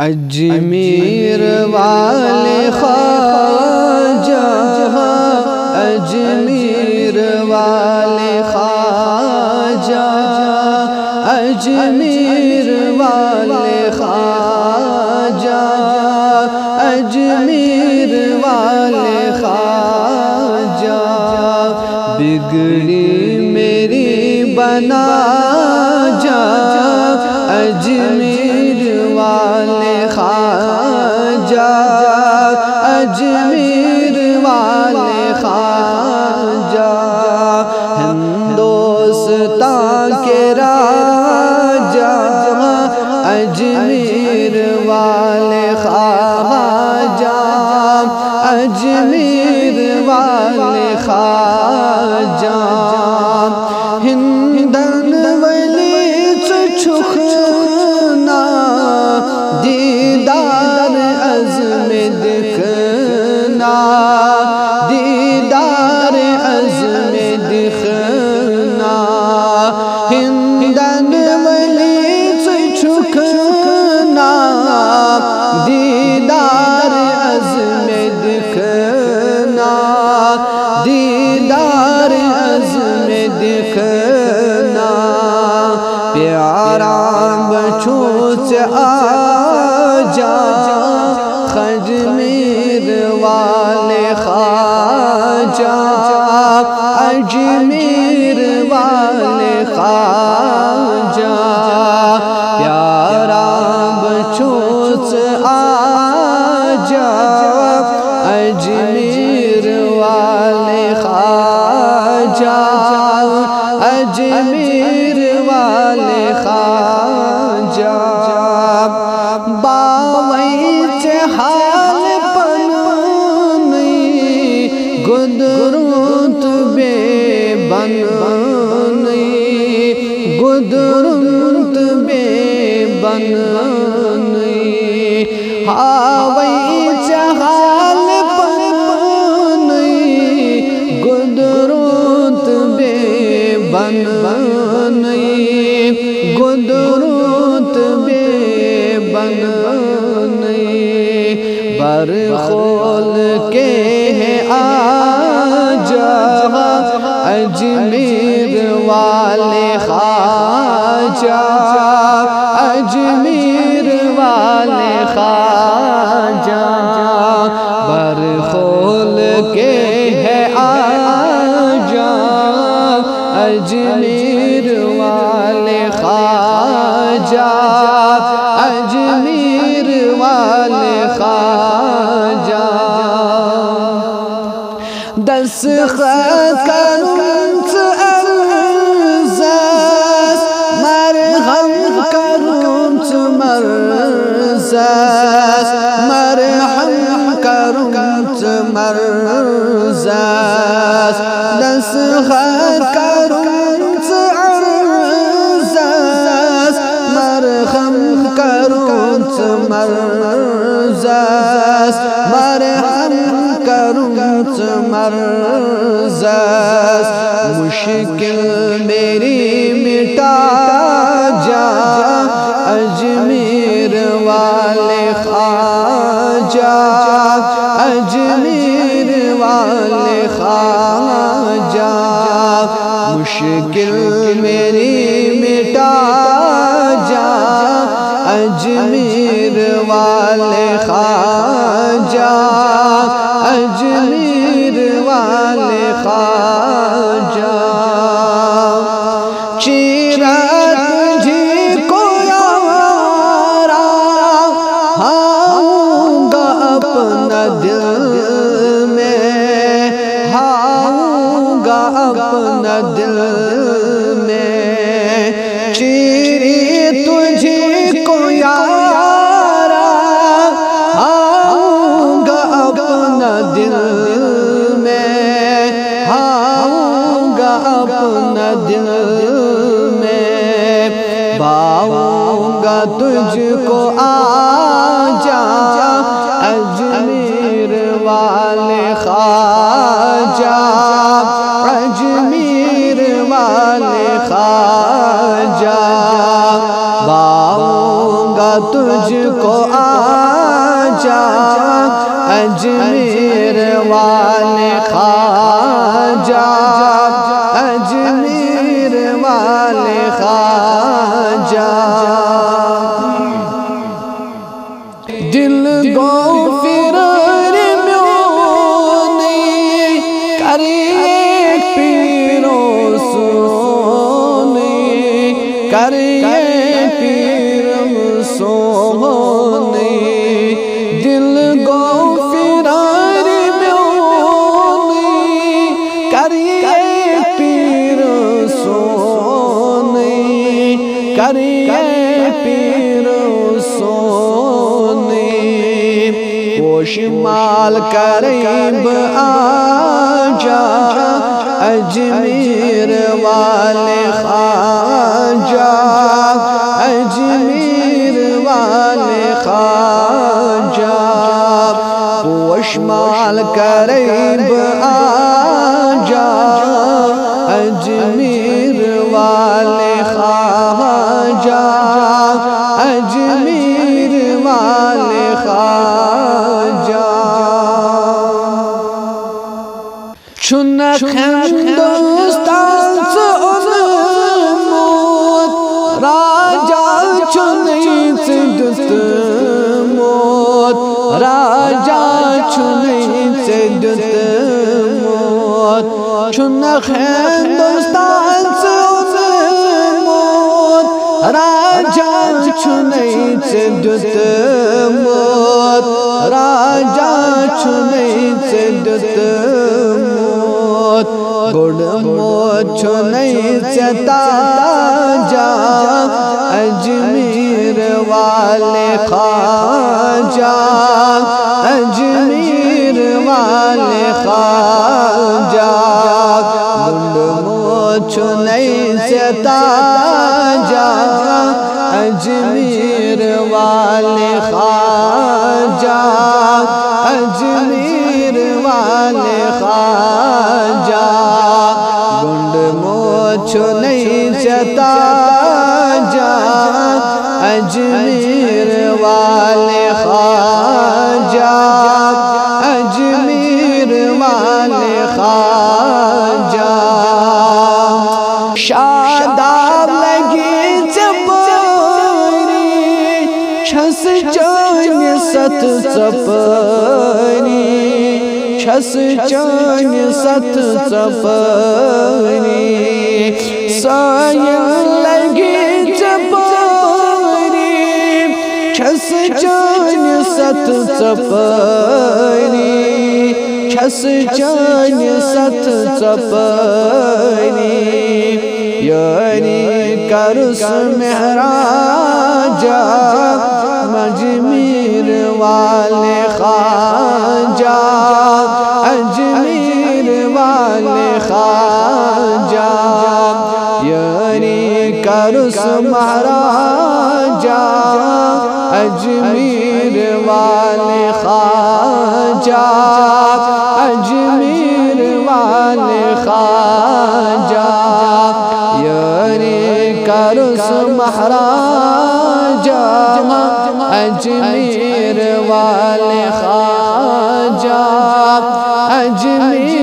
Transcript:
اجمیر والے خواجہ، اجمیر والے خواجہ، اجمیر والے خواجہ، اجمیر والے خواجہ، بگڑی میری بنا جا، اجمیر والے خواجہ، اجمیر والے خواجہ، ہندوستان کے راجہ، اجمیر والے خواجہ، اجمیر والے خواجہ، ہندن ولی چھکنا، دیدار عزم دکھنا، دیدار عزم دکھنا، ہندن ولی چھکنا، دیدار عزم دکھنا، دیدار عزم دکھنا، پیارا بچوں سے آجا، اجمیر والے خواجہ، اجمیر والے خواجہ، پیارا بچوں سے آجا، اجمیر والے خواجہ، اجمیر والے خواجہ، باویچ حال پننی، گدرت بے بننی، گدرت بے بننی، باویچ حال پننی، گدرت بے بننی، گدرت بے بننی، برخول کے آجا، اجمیر والے خواجہ، اجمیر والے خواجہ، برخول کے آجا، اجمیر والے خواجہ، اجمیر والے خواجہ، دستخط کروں عرض، مرہم کروں مرض، مرہم کروں مرض، دستخط کروں عرض، مرہم کروں مرض، مرہم کروں مرض، مشکل میری مٹا جا، اجمیر والے خواجہ، اجمیر والے خواجہ، مشکل میری مٹا جا، اجمیر والے خواجہ، اجمیر والے خواجہ، چیرا تجھی کو یارا، ہاؤں گا اپنا دل میں، ہاؤں گا اپنا دل میں، چیری تجھی کو یارا، آجا اجمیر والے خواجہ اجمیر والے خواجہ دل گو فرار میونے کریے پیرو سونے کریے پیرو سونے دل گو فرار میونے کریے پیرو سونے کریے پیرو سونے پوشمال قریب آجا اجمیر والے خواجہ اجمیر والے خواجہ پوشمال قریب آجا اجمیر والے خواجہ اجمیر والے خواجہ چنک ہندوستان سے موت راجہ چنئی سے دت موت راجہ چنئی سے دت موت چنک ہندوستان سے موت راجہ چنئی سے دت موت راجہ چنئی سے دت موت گڑ موت چنئی سے تاجا اجمیر والے خواجہ اجمیر والے خواجہ گڑ موت چنئی سے تاجا اجمیر والے خواجہ اجمیر والے خواجہ گنڈ موت چنئی سے تاجا اجمیر والے خواجہ اجمیر والے خواجہ شاداب لگی چپری چھس چان ست چپری چھس چان ست چپری سائل لگی چپری چھس چان ست چپری چھس چان ست چپری یعنی کرس مہراجہ اجمیر والے خواجہ اجمیر والے خواجہ یعنی کرس مہراجہ اجمیر والے خواجہ اجمیر والے خواجہ یعنی کرس مہراجہ اجمیر والے خواجہ اجمیر